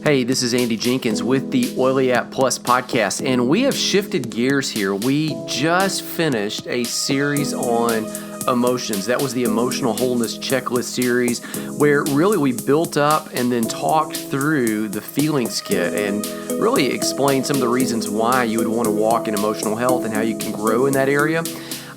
Hey, this is Andy Jenkins with the Oily App Plus podcast, and we have shifted gears here. We just finished a series on emotions. That was the Emotional Wholeness Checklist series, where really we built up and then talked through the feelings kit and really explained some of the reasons why you would want to walk in emotional health and how you can grow in that area.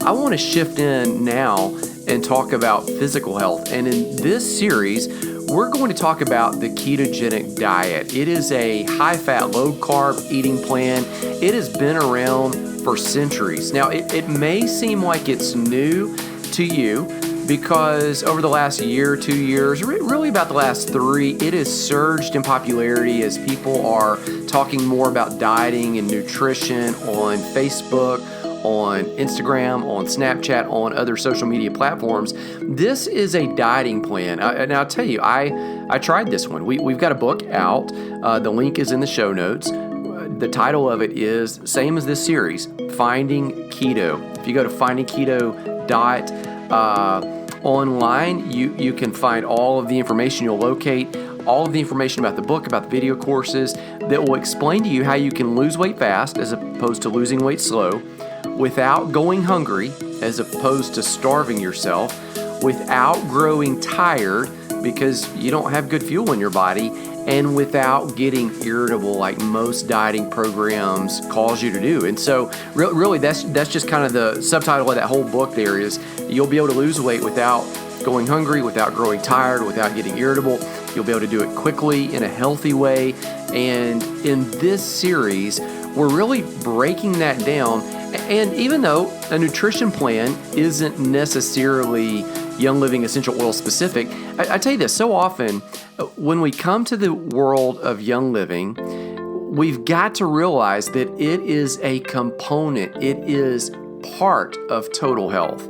I want to shift in now and talk about physical health. And in this series, we're going to talk about the ketogenic diet. It is a high-fat, low-carb eating plan. It has been around for centuries. Now, it may seem like it's new to you because over the last year, 2 years, really about the last three, it has surged in popularity as people are talking more about dieting and nutrition on Facebook, on Instagram, on Snapchat, on other social media platforms. This is a dieting plan. And I'll tell you, I tried this one. We've got a book out. The link is in the show notes. The title of it is, same as this series, Finding Keto. If you go to findingketo.online, you can find all of the information. You'll locate all of the information about the book, about the video courses that will explain to you how you can lose weight fast as opposed to losing weight slow, without going hungry as opposed to starving yourself, without growing tired because you don't have good fuel in your body, and without getting irritable like most dieting programs cause you to do. And so really that's just kind of the subtitle of that whole book there is you'll be able to lose weight without going hungry, without growing tired, without getting irritable. You'll be able to do it quickly in a healthy way. And in this series, we're really breaking that down. And even though a nutrition plan isn't necessarily Young Living Essential Oil specific, I tell you this, so often when we come to the world of Young Living, we've got to realize that it is a component. It is part of total health.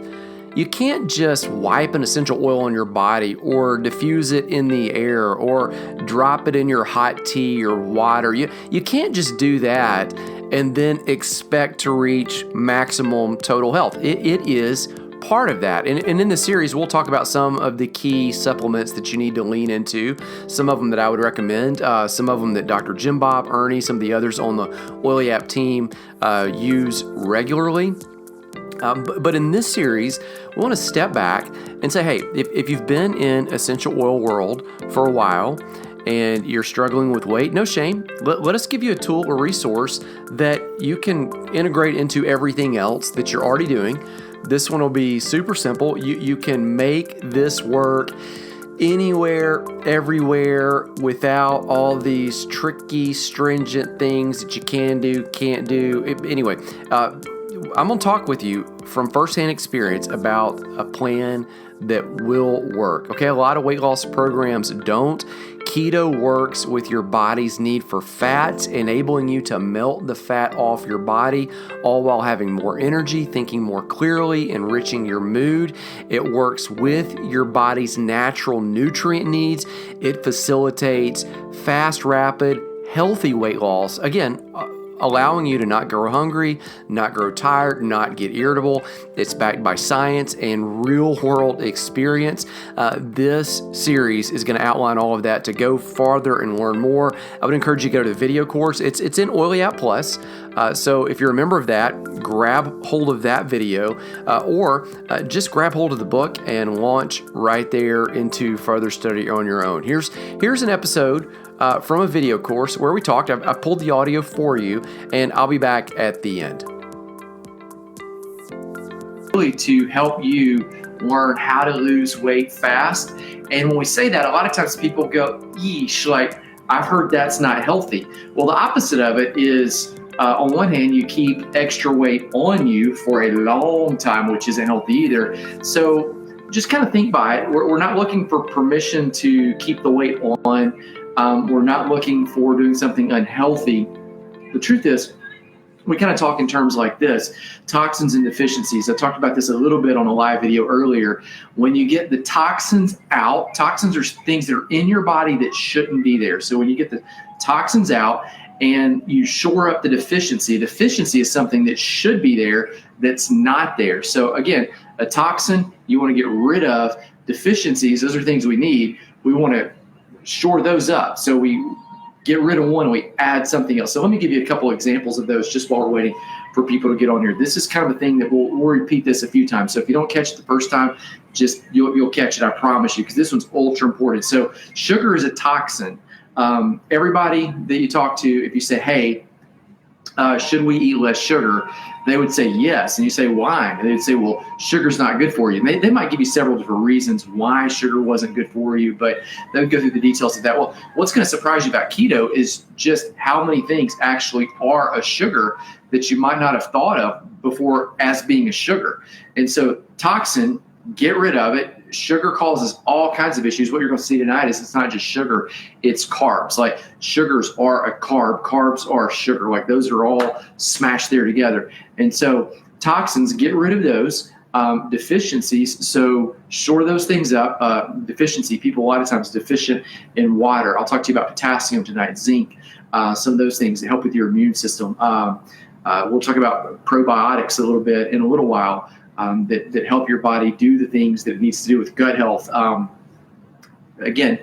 You can't just wipe an essential oil on your body or diffuse it in the air or drop it in your hot tea or water. You can't just do that and then expect to reach maximum total health. It is part of that. And in the series, we'll talk about some of the key supplements that you need to lean into, some of them that I would recommend, some of them that Dr. Jim Bob, Ernie, some of the others on the Oily App team use regularly. But in this series, we want to step back and say, hey, if you've been in essential oil world for a while and you're struggling with weight, no shame. Let us give you a tool or resource that you can integrate into everything else that you're already doing. This one will be super simple. You can make this work anywhere, everywhere, without all these tricky, stringent things that you can do, can't do. Anyway, I'm going to talk with you from firsthand experience about a plan that will work. Okay, a lot of weight loss programs don't. Keto works with your body's need for fats, enabling you to melt the fat off your body, all while having more energy, thinking more clearly, enriching your mood. It works with your body's natural nutrient needs. It facilitates fast, rapid, healthy weight loss. Again, allowing you to not grow hungry, not grow tired, not get irritable. It's backed by science and real-world experience. This series is going to outline all of that. To go farther and learn more, I would encourage you to go to the video course. It's in Oily App Plus. So if you're a member of that, grab hold of that video or just grab hold of the book and launch right there into further study on your own. Here's an episode from a video course where we talked. I pulled the audio for you, and I'll be back at the end. Really to help you learn how to lose weight fast. And when we say that, a lot of times people go, yeesh, like, I've heard that's not healthy. Well, the opposite of it is, on one hand, you keep extra weight on you for a long time, which isn't healthy either. So just kind of think by it. We're not looking for permission to keep the weight on. We're not looking for doing something unhealthy. The truth is, we kind of talk in terms like this, toxins and deficiencies. I talked about this a little bit on a live video earlier. When you get the toxins out, toxins are things that are in your body that shouldn't be there. So when you get the toxins out and you shore up the deficiency is something that should be there that's not there. So again, a toxin you want to get rid of. Deficiencies, those are things we need. We want to shore those up. So we get rid of one, we add something else. So let me give you a couple examples of those just while we're waiting for people to get on here. This is kind of a thing that we'll repeat this a few times. So if you don't catch it the first time, just you'll catch it, I promise you, because this one's ultra important. So sugar is a toxin. Everybody that you talk to, if you say, hey, should we eat less sugar? They would say yes. And you say, why? And they would say, well, sugar's not good for you. And they might give you several different reasons why sugar wasn't good for you, but they would go through the details of that. Well, what's going to surprise you about keto is just how many things actually are a sugar that you might not have thought of before as being a sugar. And so toxin, get rid of it. Sugar causes all kinds of issues. What you're going to see tonight is it's not just sugar, it's carbs. Like sugars are a carb, carbs are sugar. Like those are all smashed there together. And so toxins, get rid of those. Deficiencies, so shore those things up. Deficiency, people a lot of times deficient in water. I'll talk to you about potassium tonight, zinc, some of those things that help with your immune system. We'll talk about probiotics a little bit in a little while. That help your body do the things that it needs to do with gut health. Again,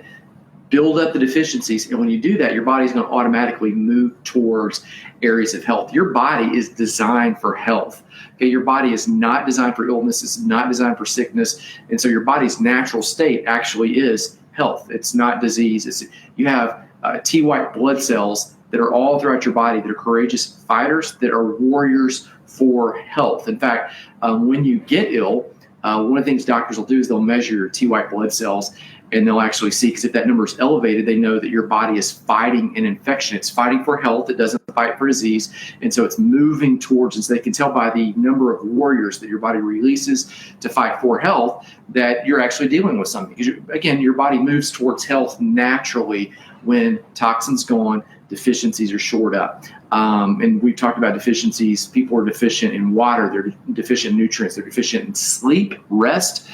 build up the deficiencies. And when you do that, your body's going to automatically move towards areas of health. Your body is designed for health. Okay, your body is not designed for illness. It's not designed for sickness. And so your body's natural state actually is health. It's not disease. You have T white blood cells that are all throughout your body that are courageous fighters, that are warriors for health. In fact, when you get ill, one of the things doctors will do is they'll measure your T white blood cells, and they'll actually see, because if that number is elevated, they know that your body is fighting an infection. It's fighting for health. It doesn't fight for disease. And so it's moving towards, and so they can tell by the number of warriors that your body releases to fight for health that you're actually dealing with something. Because again, your body moves towards health naturally when toxins gone, deficiencies are shored up. And we've talked about deficiencies. People are deficient in water. They're deficient in nutrients. They're deficient in sleep. Rest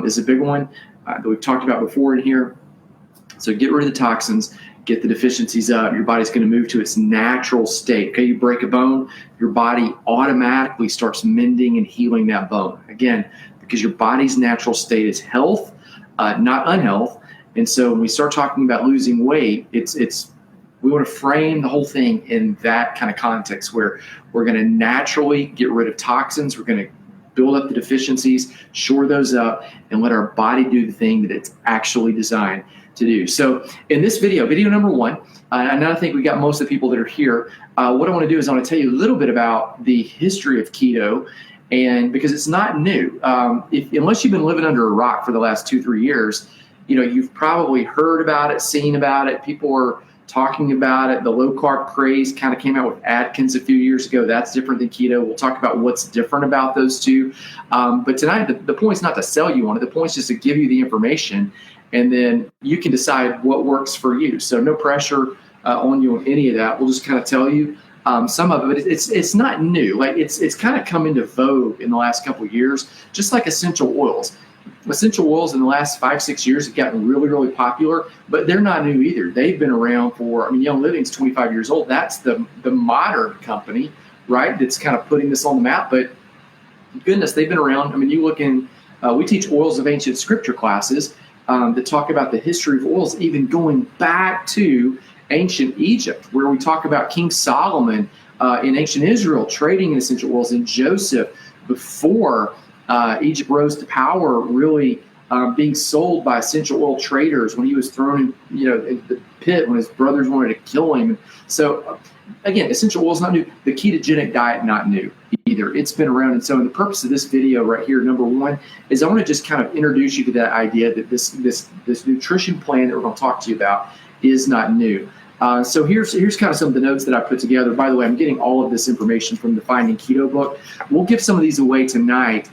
is a big one that we've talked about before in here. So get rid of the toxins, get the deficiencies up. Your body's going to move to its natural state. Okay, you break a bone, your body automatically starts mending and healing that bone. Again, because your body's natural state is health, not unhealth. And so when we start talking about losing weight, we want to frame the whole thing in that kind of context where we're going to naturally get rid of toxins. We're going to build up the deficiencies, shore those up, and let our body do the thing that it's actually designed to do. So in this video number one, and I think we got most of the people that are here, what I want to do is I want to tell you a little bit about the history of keto, and because it's not new. Unless you've been living under a rock for the last 2-3 years, you've probably heard about it, seen about it. People are talking about it. The low-carb craze kind of came out with Atkins a few years ago. That's different than keto. We'll talk about what's different about those two. But tonight, the point's not to sell you on it. The point's just to give you the information, and then you can decide what works for you. So no pressure on you on any of that. We'll just kind of tell you some of it. But it's not new. Like it's kind of come into vogue in the last couple of years, just like essential oils. Essential oils in the last 5-6 years have gotten really, really popular, but they're not new either. They've been around for, Young Living's 25 years old. That's the modern company, right, that's kind of putting this on the map. But goodness, they've been around. You look in, we teach oils of ancient scripture classes that talk about the history of oils, even going back to ancient Egypt, where we talk about King Solomon in ancient Israel trading in essential oils, and Joseph before Egypt rose to power, really being sold by essential oil traders when he was thrown in, in the pit when his brothers wanted to kill him. So again, essential oil is not new. The ketogenic diet, not new either. It's been around. And so the purpose of this video right here, number one, is I want to just kind of introduce you to that idea that this nutrition plan that we're going to talk to you about is not new. So here's kind of some of the notes that I put together. By the way, I'm getting all of this information from the Finding Keto book. We'll give some of these away tonight.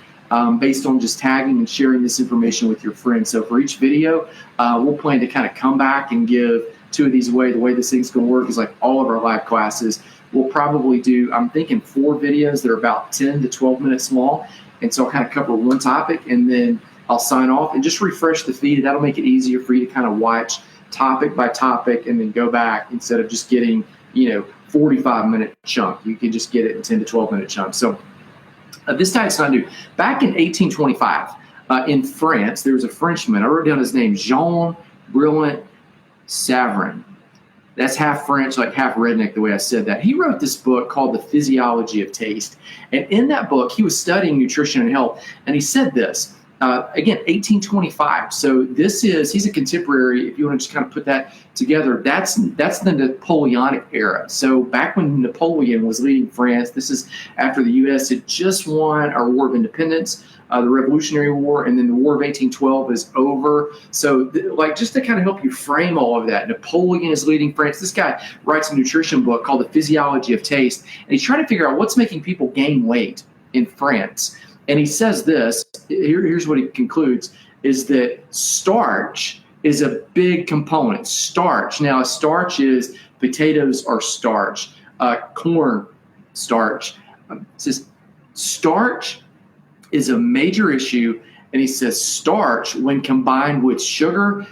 Based on just tagging and sharing this information with your friends. So for each video, we'll plan to kind of come back and give 2 of these away. The way this thing's going to work is like all of our live classes. We'll probably do, I'm thinking 4 videos that are about 10 to 12 minutes long. And so I'll kind of cover one topic, and then I'll sign off and just refresh the feed. That'll make it easier for you to kind of watch topic by topic and then go back instead of just getting, 45-minute chunk. You can just get it in 10 to 12-minute chunks. So this diet's not new. Back in 1825, in France, there was a Frenchman. I wrote down his name, Jean Brillant Savarin. That's half French, like half redneck, the way I said that. He wrote this book called The Physiology of Taste. And in that book, he was studying nutrition and health. And he said this, again, 1825. So he's a contemporary, if you want to just kind of put that together, that's the Napoleonic era. So back when Napoleon was leading France, this is after the U.S. had just won our War of Independence, the Revolutionary War, and then the War of 1812 is over. So just to kind of help you frame all of that, Napoleon is leading France. This guy writes a nutrition book called The Physiology of Taste, and he's trying to figure out what's making people gain weight in France. And he says this, here's what he concludes, is that starch is a big component. Starch. Now, a starch is potatoes are starch, corn starch. It says starch is a major issue, and he says starch, when combined with sugar,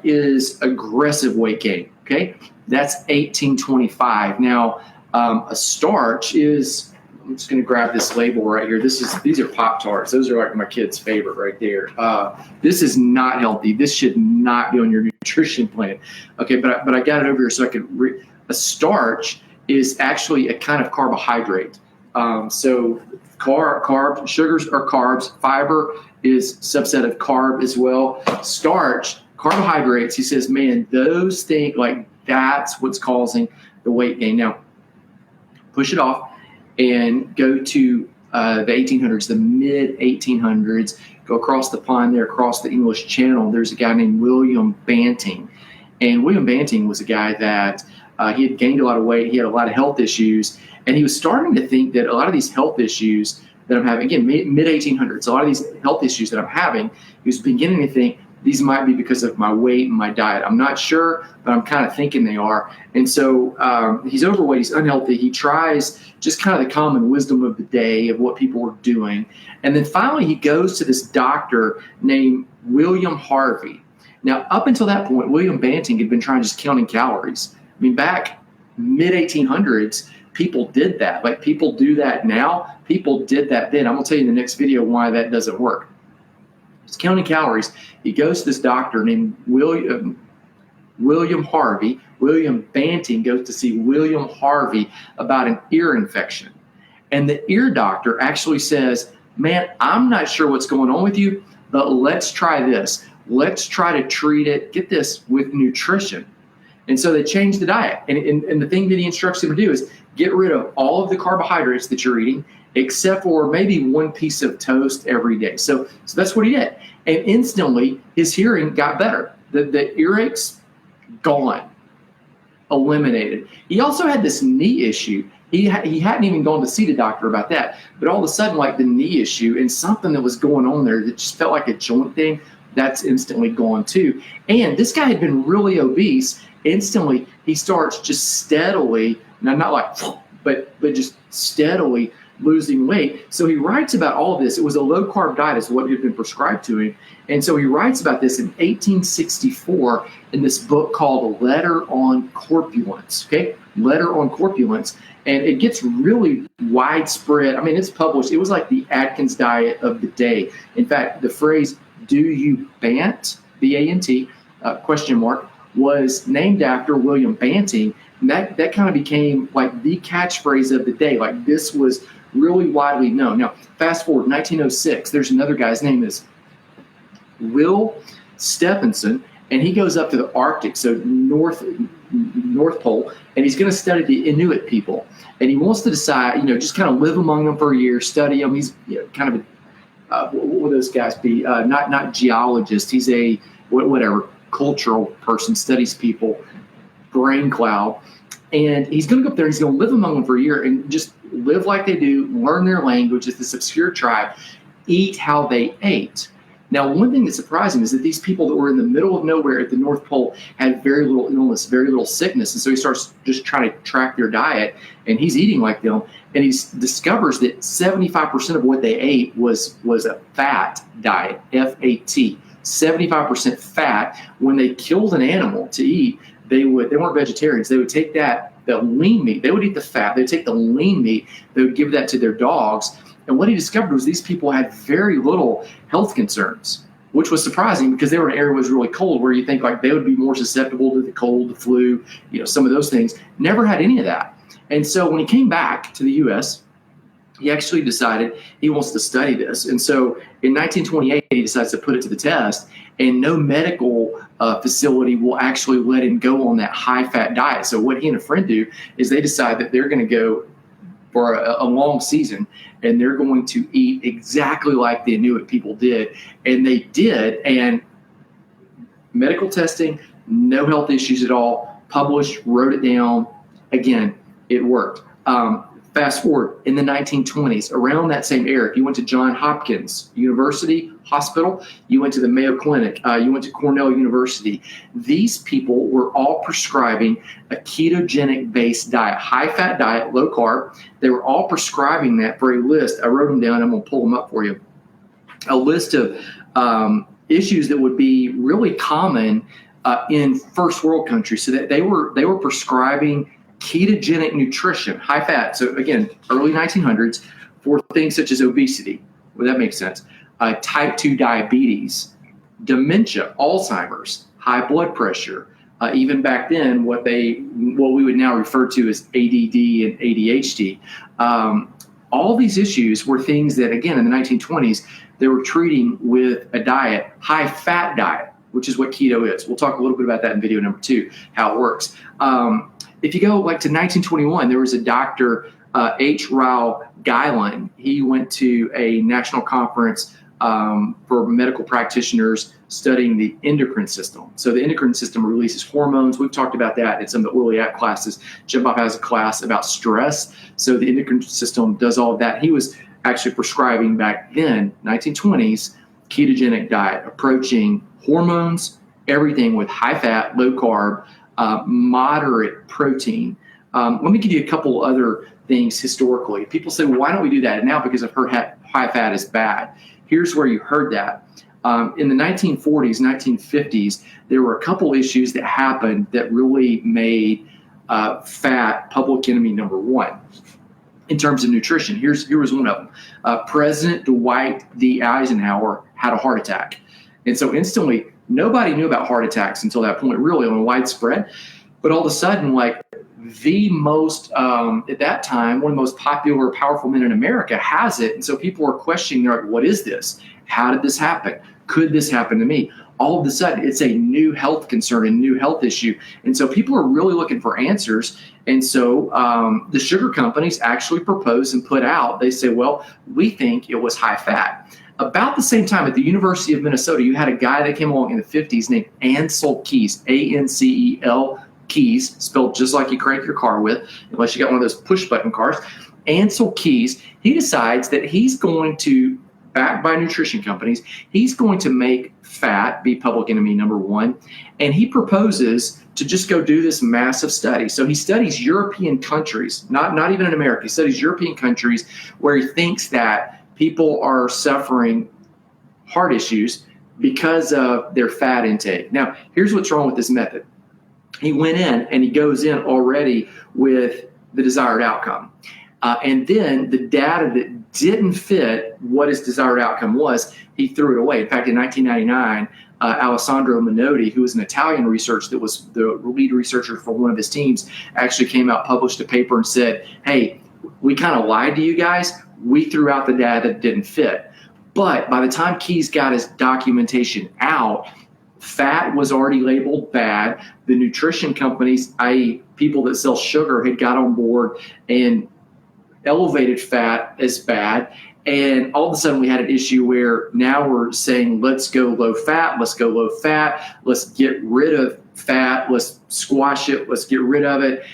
is aggressive weight gain. Okay, that's 1825. Now, a starch is, I'm just going to grab this label right here. These are Pop-Tarts. Those are like my kid's favorite right there. This is not healthy. This should not be on your nutrition plan. Okay, but I got it over here so I could a starch is actually a kind of carbohydrate. So carb, sugars are carbs. Fiber is subset of carb as well. Starch, carbohydrates, he says, man, those things, that's what's causing the weight gain. Now, push it off and go to the 1800s, the mid 1800s, go across the pond there, across the English Channel. There's a guy named William Banting. And William Banting was a guy that he had gained a lot of weight. He had a lot of health issues. And he was starting to think that a lot of these health issues that I'm having, again, mid 1800s, a lot of these health issues that I'm having, he was beginning to think these might be because of my weight and my diet. I'm not sure, but I'm kind of thinking they are. And so he's overweight, he's unhealthy. He tries just kind of the common wisdom of the day of what people were doing. And then finally he goes to this doctor named William Harvey. Now, up until that point, William Banting had been trying just counting calories. I mean, back mid 1800s, people did that. People do that now. People did that then. I'm going to tell you in the next video why that doesn't work. It's counting calories. He goes to this doctor named William Harvey. William Banting goes to see William Harvey about an ear infection. And the ear doctor actually says, man, I'm not sure what's going on with you, but let's try this. Let's try to treat it, get this, with nutrition. And so they changed the diet. And the thing that he instructs them to do is get rid of all of the carbohydrates that you're eating, except for maybe one piece of toast every day. So that's what he did. And instantly, his hearing got better. The earaches, gone, eliminated. He also had this knee issue. He hadn't even gone to see the doctor about that. But all of a sudden, the knee issue and something that was going on there that just felt like a joint thing, that's instantly gone too. And this guy had been really obese. Instantly, he starts just steadily, but just steadily losing weight. So he writes about all of this. It was a low-carb diet is what had been prescribed to him. And so he writes about this in 1864 in this book called Letter on Corpulence, okay? Letter on Corpulence. And it gets really widespread. I mean, it's published. It was like the Atkins diet of the day. In fact, the phrase, do you bant, B-A-N-T, question mark, was named after William Banting. And that kind of became the catchphrase of the day. This was really widely known. Now, fast forward 1906, there's another guy. His name is Will Stephenson, and he goes up to the Arctic, so North Pole, and he's going to study the Inuit people. And he wants to decide, just kind of live among them for a year, study them. He's kind of what would those guys be? Not geologist. He's a whatever cultural person, studies people, brain cloud. And he's going to go up there and he's going to live among them for a year and just live like they do, learn their language as this obscure tribe, eat how they ate. Now, one thing that's surprising is that these people that were in the middle of nowhere at the North Pole had very little illness, very little sickness. And so he starts just trying to track their diet, and he's eating like them. And he discovers that 75% of what they ate was a fat diet, F-A-T, 75% fat. When they killed an animal to eat, they weren't vegetarians. They would take the lean meat. They would eat the fat. They would take the lean meat. They would give that to their dogs. And what he discovered was these people had very little health concerns. which was surprising because they were in an area that was really cold, where you think like they would be more susceptible to the cold, the flu, some of those things. Never had any of that. And so when he came back to the U.S., he actually decided he wants to study this. And so in 1928, he decides to put it to the test, and no medical facility will actually let him go on that high-fat diet. So what he and a friend do is they decide that they're going to go for a long season, and they're going to eat exactly like the Inuit people did. And they did, and medical testing, no health issues at all, published, wrote it down. Again, it worked. Fast forward in the 1920s, around that same era, you went to Johns Hopkins University Hospital, you went to the Mayo Clinic, you went to Cornell University. These people were all prescribing a ketogenic-based diet, high-fat diet, low carb. They were all prescribing that for a list. I wrote them down. I'm going to pull them up for you. A list of issues that would be really common in first world countries. So that they were prescribing ketogenic nutrition, high fat. So again, early 1900s, for things such as obesity. Well, that makes sense. Type 2 diabetes, dementia, Alzheimer's, high blood pressure. Even back then, what we would now refer to as ADD and ADHD. All these issues were things that, again, in the 1920s, they were treating with a diet, high-fat diet, which is what keto is. We'll talk a little bit about that in video number 2, how it works. If you go like to 1921, there was a Dr. H. Rao Guyland. He went to a national conference for medical practitioners studying the endocrine system. So the endocrine system releases hormones. We've talked about that in some of the early act classes. Jim Bob has a class about stress. So the endocrine system does all of that. He was actually prescribing back then, 1920s, ketogenic diet, approaching hormones, everything with high fat, low carb, moderate protein. Let me give you a couple other things historically. People say, well, why don't we do that? And now because I've heard high fat is bad. Here's where you heard that. In the 1940s, 1950s, there were a couple issues that happened that really made fat public enemy number one in terms of nutrition. Here was one of them. President Dwight D. Eisenhower had a heart attack. And so instantly, nobody knew about heart attacks until that point, really on a widespread. But all of a sudden, like the most, at that time, one of the most popular, powerful men in America has it. And so people are questioning, they're like, what is this? How did this happen? Could this happen to me? All of a sudden, it's a new health concern, a new health issue. And so people are really looking for answers. And so the sugar companies actually propose and put out, they say, well, we think it was high fat. About the same time at the University of Minnesota, you had a guy that came along in the 50s named Ancel Keys, A-N-C-E-L Keys, spelled just like you crank your car with, unless you got one of those push button cars. Ancel Keys, he decides that he's going to, backed by nutrition companies, he's going to make fat be public enemy number one. And he proposes to just go do this massive study. So he studies European countries, not even in America. He studies European countries where he thinks that people are suffering heart issues because of their fat intake. Now, here's what's wrong with this method. He went in and he goes in already with the desired outcome. And then the data that didn't fit what his desired outcome was, he threw it away. In fact, in 1999, Alessandro Minotti, who was an Italian researcher that was the lead researcher for one of his teams, actually came out, published a paper and said, hey, we kind of lied to you guys. We threw out the data that didn't fit. But by the time Keys got his documentation out, fat was already labeled bad. The nutrition companies, i.e. people that sell sugar, had got on board and elevated fat as bad. And all of a sudden we had an issue where now we're saying, let's go low fat, let's get rid of fat, let's squash it, let's get rid of it,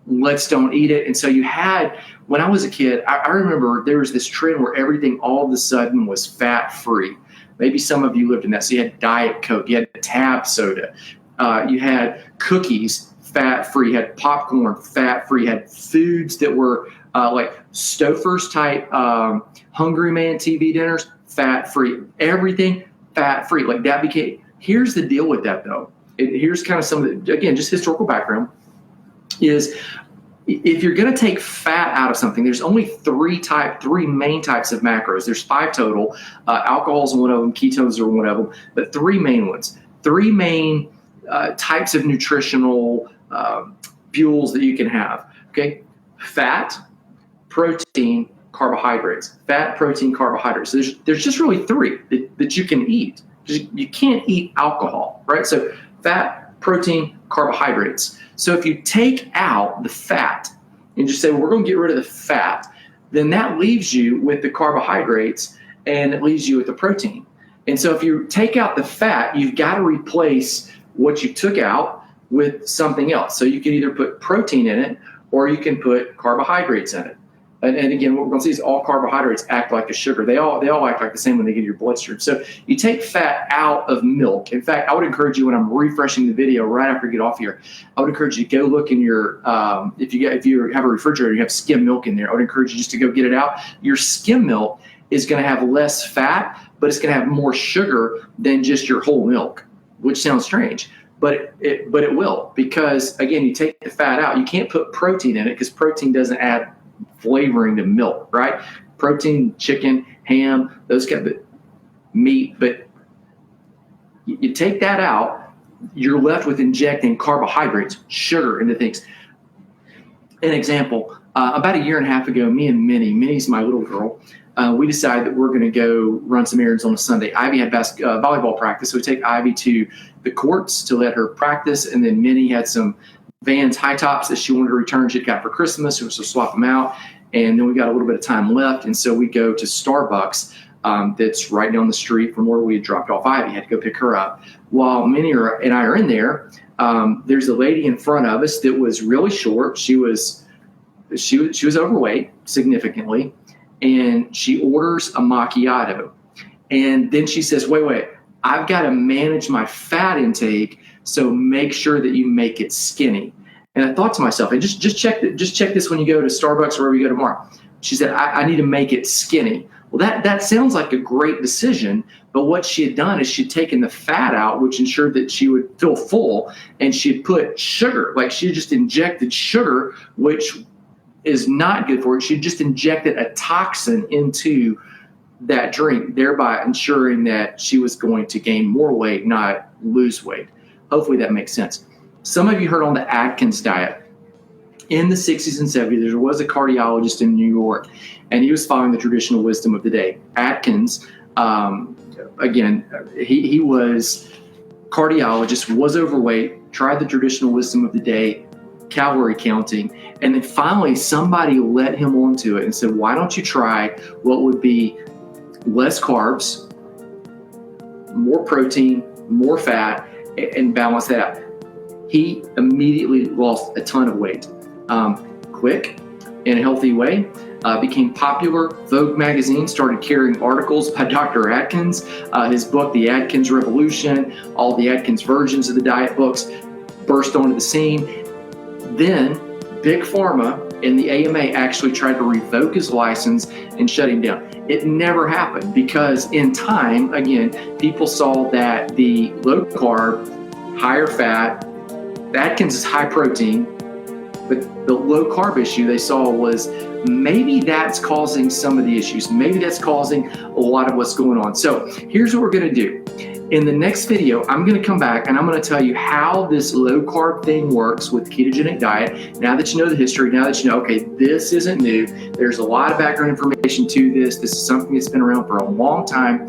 let's don't eat it. And so you had, when I was a kid, I remember there was this trend where everything all of a sudden was fat-free. Maybe some of you lived in that. So you had Diet Coke, you had Tab soda, you had cookies, fat-free, you had popcorn, fat-free, you had foods that were like Stouffer's type Hungry Man TV dinners, fat-free. Everything fat-free. Like that became, here's the deal with that though. Here's kind of some of the, again, just historical background is if you're going to take fat out of something, there's only three main types of macros. There's 5 total. Alcohol is one of them. Ketones are one of them. But 3 main ones. 3 main types of nutritional fuels that you can have. Okay, fat, protein, carbohydrates. Fat, protein, carbohydrates. So there's just really 3 that you can eat. You can't eat alcohol, right? So fat, protein, carbohydrates. So if you take out the fat and just say, well, we're going to get rid of the fat, then that leaves you with the carbohydrates and it leaves you with the protein. And so if you take out the fat, you've got to replace what you took out with something else. So you can either put protein in it or you can put carbohydrates in it. And again, what we're going to see is all carbohydrates act like a sugar. They all act like the same when they get in your bloodstream. So you take fat out of milk. In fact, I would encourage you, when I'm refreshing the video right after you get off here, I would encourage you to go look in your if you have a refrigerator, you have skim milk in there. I would encourage you just to go get it out. Your skim milk is going to have less fat, but it's going to have more sugar than just your whole milk, which sounds strange. But it will, because again, you take the fat out. You can't put protein in it because protein doesn't add flavoring to milk, right? Protein, chicken, ham, those kind of meat. But you take that out, you're left with injecting carbohydrates, sugar into things. An example, about a year and a half ago, me and Minnie's my little girl, we decided that we're going to go run some errands on a Sunday. Ivy had volleyball practice, so we take Ivy to the courts to let her practice, and then Minnie had some Vans high tops that she wanted to return. She'd got for Christmas, so swap them out. And then we got a little bit of time left, and so we go to Starbucks that's right down the street from where we had dropped off Ivy. Had to go pick her up. While Minnie and I are in there, there's a lady in front of us that was really short. She was overweight significantly, and she orders a macchiato. And then she says, wait, I've got to manage my fat intake, so make sure that you make it skinny. And I thought to myself, and just check this when you go to Starbucks or wherever you go tomorrow. She said, I need to make it skinny. Well, that sounds like a great decision, but what she had done is she'd taken the fat out, which ensured that she would feel full, and she'd put sugar, like she just injected sugar, which is not good for it. She just injected a toxin into that drink, thereby ensuring that she was going to gain more weight, not lose weight. Hopefully that makes sense. Some of you heard on the Atkins diet. In the 60s and 70s, there was a cardiologist in New York, and he was following the traditional wisdom of the day. Atkins, again, he was cardiologist, was overweight, tried the traditional wisdom of the day, calorie counting, and then finally somebody led him onto it and said, why don't you try what would be less carbs, more protein, more fat, and balance that out. He immediately lost a ton of weight. Quick, in a healthy way, became popular. Vogue magazine started carrying articles by Dr. Atkins. His book, The Atkins Revolution, all the Atkins versions of the diet books burst onto the scene. Then Big Pharma and the AMA actually tried to revoke his license and shut him down. It never happened because in time, again, people saw that the low carb, higher fat, Atkins is high protein, but the low carb issue they saw was maybe that's causing some of the issues. Maybe that's causing a lot of what's going on. So here's what we're going to do. In the next video, I'm going to come back and I'm going to tell you how this low carb thing works with the ketogenic diet. Now that you know the history, now that you know, okay, this isn't new. There's a lot of background information to this. This is something that's been around for a long time.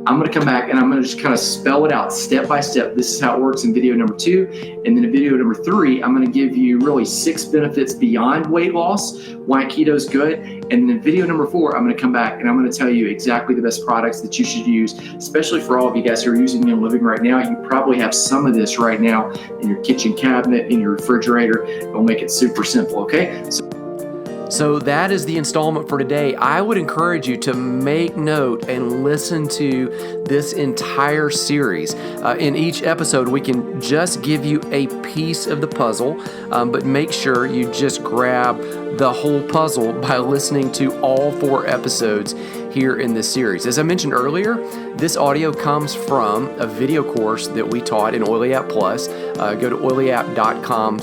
I'm going to come back and I'm going to just kind of spell it out step by step. This is how it works in video number 2. And then in video number 3, I'm going to give you really 6 benefits beyond weight loss, why keto is good. And then in video number 4, I'm going to come back and I'm going to tell you exactly the best products that you should use, especially for all of you guys who are using Meal Living right now. You probably have some of this right now in your kitchen cabinet, in your refrigerator. It'll make it super simple, okay? So that is the installment for today. I would encourage you to make note and listen to this entire series. In each episode, we can just give you a piece of the puzzle, but make sure you just grab the whole puzzle by listening to all 4 episodes here in this series. As I mentioned earlier, this audio comes from a video course that we taught in OilyApp Plus. Go to oilyapp.com/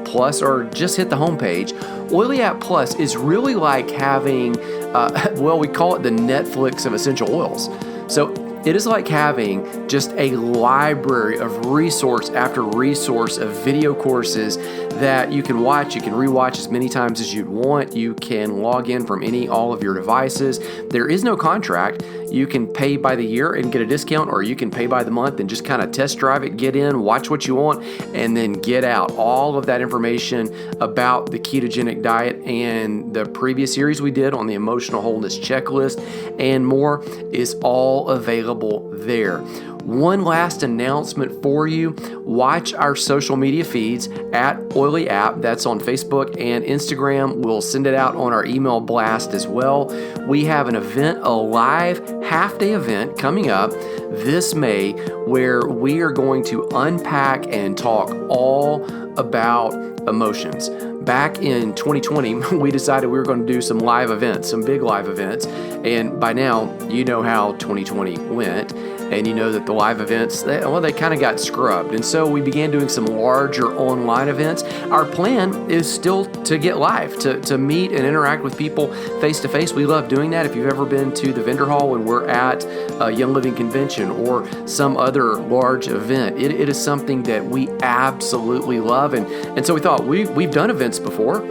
Plus or just hit the homepage. Oily App Plus is really like having, we call it the Netflix of essential oils. So it is like having just a library of resource after resource of video courses that you can watch. You can rewatch as many times as you'd want. You can log in from all of your devices. There is no contract. You can pay by the year and get a discount, or you can pay by the month and just kind of test drive it, get in, watch what you want, and then get out. All of that information about the ketogenic diet and the previous series we did on the emotional wholeness checklist and more is all available there. One last announcement for you. Watch our social media feeds at Oily App. That's on Facebook and Instagram. We'll send it out on our email blast as well. We have an event, a live half-day event coming up this May where we are going to unpack and talk all about emotions. Back in 2020, we decided we were going to do some live events, some big live events. And by now, you know how 2020 went. And you know that the live events, they kind of got scrubbed. And so we began doing some larger online events. Our plan is still to get live, to meet and interact with people face to face. We love doing that. If you've ever been to the vendor hall when we're at a Young Living Convention or some other large event, it is something that we absolutely love. And so we thought we've done events before,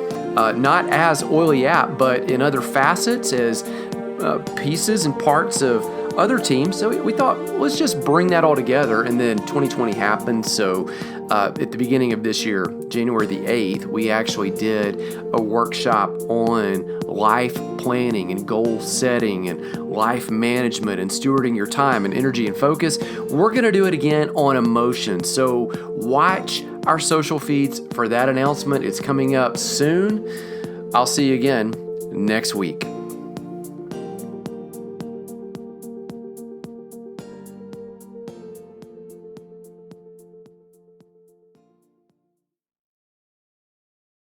not as Oily App, but in other facets as pieces and parts of other teams. So we thought, let's just bring that all together. And then 2020 happened. So at the beginning of this year, January the 8th, we actually did a workshop on life planning and goal setting and life management and stewarding your time and energy and focus. We're going to do it again on emotions. So watch our social feeds for that announcement. It's coming up soon. I'll see you again next week.